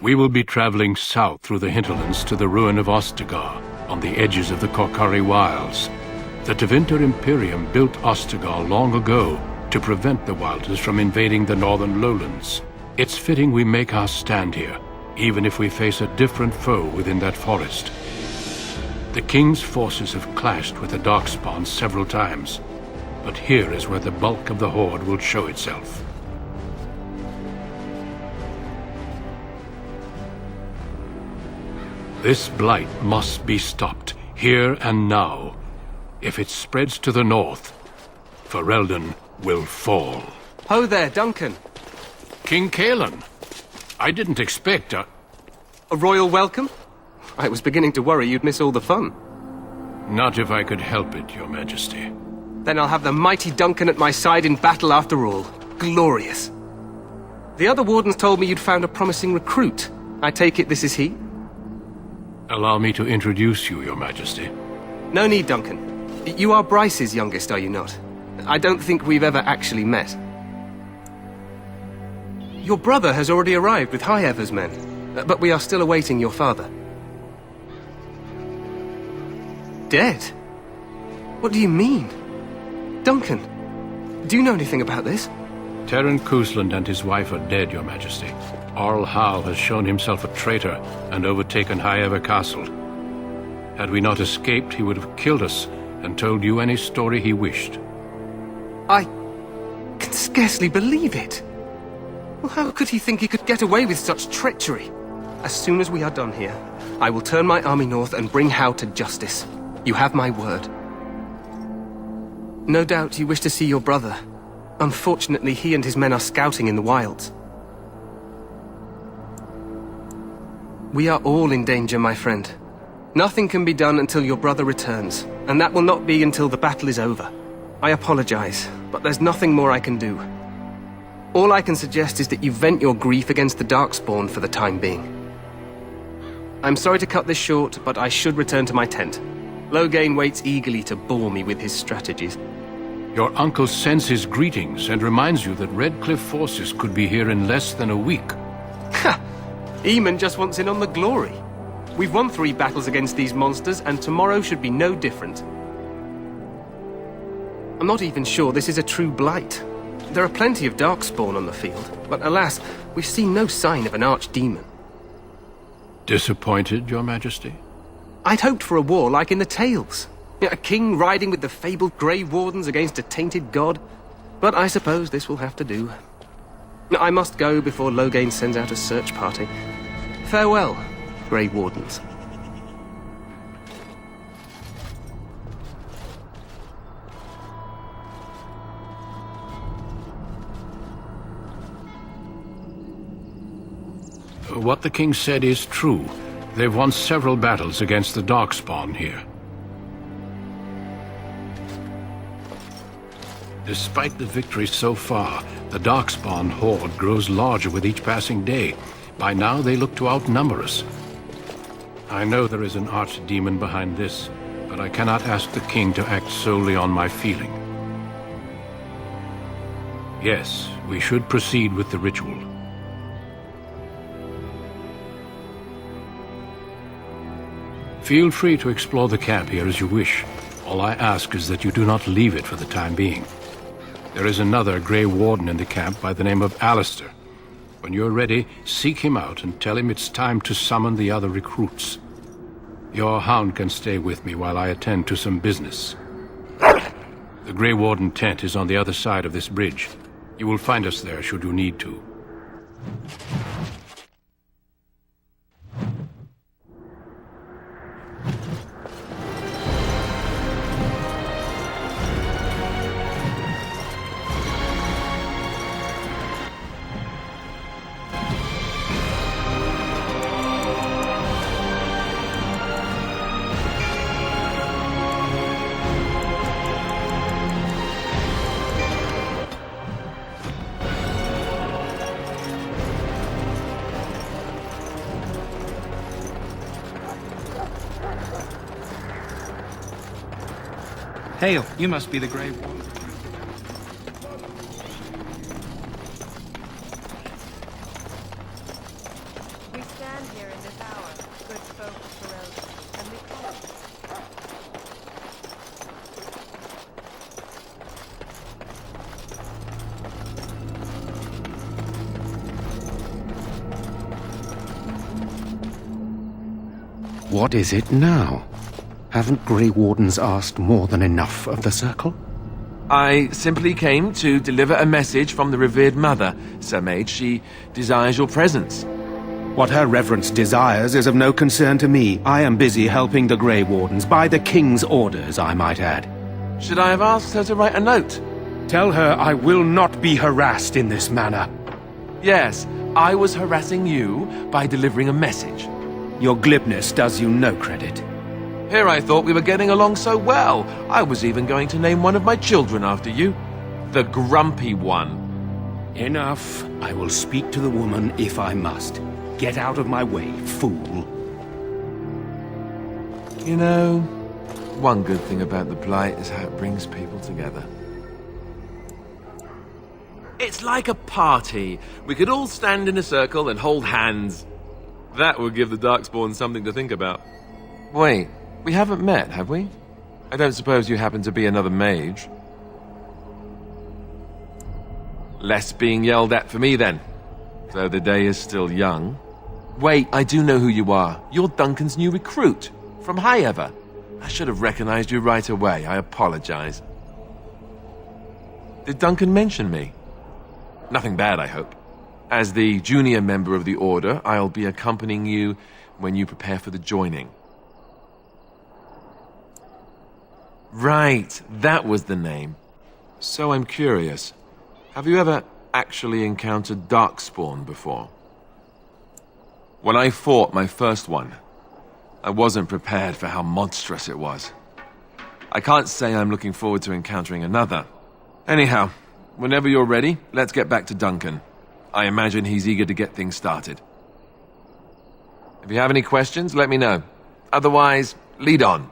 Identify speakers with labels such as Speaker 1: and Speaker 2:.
Speaker 1: We will be traveling south through the hinterlands to the ruin of Ostagar, on the edges of the Korcari Wilds. The Tevinter Imperium built Ostagar long ago to prevent the Wilders from invading the northern lowlands. It's fitting we make our stand here, even if we face a different foe within that forest. The King's forces have clashed with the Darkspawn several times, but here is where the bulk of the Horde will show itself. This blight must be stopped, here and now. If it spreads to the north, Ferelden will fall.
Speaker 2: Ho there, Duncan.
Speaker 1: King Cailan, I didn't expect a
Speaker 2: royal welcome? I was beginning to worry you'd miss all the fun.
Speaker 1: Not if I could help it, Your Majesty.
Speaker 2: Then I'll have the mighty Duncan at my side in battle after all. Glorious. The other wardens told me you'd found a promising recruit. I take it this is he?
Speaker 1: Allow me to introduce you, Your Majesty.
Speaker 2: No need, Duncan. You are Bryce's youngest, are you not? I don't think we've ever actually met. Your brother has already arrived with High Ever's men, but we are still awaiting your father. Dead? What do you mean? Duncan, do you know anything about this?
Speaker 1: Terran Cousland and his wife are dead, Your Majesty. Arl Hal has shown himself a traitor and overtaken High Ever Castle. Had we not escaped, he would have killed us and told you any story he wished.
Speaker 2: I can scarcely believe it. Well, how could he think he could get away with such treachery? As soon as we are done here, I will turn my army north and bring Hal to justice. You have my word. No doubt you wish to see your brother. Unfortunately, he and his men are scouting in the wilds. We are all in danger, my friend. Nothing can be done until your brother returns, and that will not be until the battle is over. I apologize, but there's nothing more I can do. All I can suggest is that you vent your grief against the Darkspawn for the time being. I'm sorry to cut this short, but I should return to my tent. Loghain waits eagerly to bore me with his strategies.
Speaker 1: Your uncle sends his greetings and reminds you that Redcliffe forces could be here in less than a week.
Speaker 2: Ha! Eamon just wants in on the glory. We've won 3 battles against these monsters, and tomorrow should be no different. I'm not even sure this is a true blight. There are plenty of Darkspawn on the field, but alas, we've seen no sign of an archdemon.
Speaker 1: Disappointed, Your Majesty?
Speaker 2: I'd hoped for a war like in the tales. A king riding with the fabled Grey Wardens against a tainted god. But I suppose this will have to do. I must go before Loghain sends out a search party. Farewell, Grey Wardens.
Speaker 1: What the king said is true. They've won several battles against the Darkspawn here. Despite the victory so far, the Darkspawn horde grows larger with each passing day. By now, they look to outnumber us. I know there is an archdemon behind this, but I cannot ask the king to act solely on my feeling. Yes, we should proceed with the ritual. Feel free to explore the camp here as you wish. All I ask is that you do not leave it for the time being. There is another Grey Warden in the camp by the name of Alistair. When you're ready, seek him out and tell him it's time to summon the other recruits. Your hound can stay with me while I attend to some business. The Grey Warden tent is on the other side of this bridge. You will find us there should you need to.
Speaker 3: Hail, you must be the Grey Warden.
Speaker 4: We What is it now? Haven't Grey Wardens asked more than enough of the Circle?
Speaker 5: I simply came to deliver a message from the revered mother, Sir Mage. She desires your presence.
Speaker 4: What her reverence desires is of no concern to me. I am busy helping the Grey Wardens, by the King's orders, I might add.
Speaker 5: Should I have asked her to write a note?
Speaker 4: Tell her I will not be harassed in this manner.
Speaker 5: Yes, I was harassing you by delivering a message.
Speaker 4: Your glibness does you no credit.
Speaker 5: Here I thought we were getting along so well. I was even going to name one of my children after you. The Grumpy One.
Speaker 4: Enough. I will speak to the woman if I must. Get out of my way, fool.
Speaker 5: You know, one good thing about the Blight is how it brings people together. It's like a party. We could all stand in a circle and hold hands. That would give the Darkspawn something to think about. Wait, we haven't met, have we? I don't suppose you happen to be another mage. Less being yelled at for me, then. Though the day is still young. Wait, I do know who you are. You're Duncan's new recruit. From High Ever. I should have recognized you right away. I apologize. Did Duncan mention me? Nothing bad, I hope. As the junior member of the Order, I'll be accompanying you when you prepare for the joining. Right, that was the name. So I'm curious. Have you ever actually encountered Darkspawn before? When I fought my first one, I wasn't prepared for how monstrous it was. I can't say I'm looking forward to encountering another. Anyhow, whenever you're ready, let's get back to Duncan. I imagine he's eager to get things started. If you have any questions, let me know. Otherwise, lead on.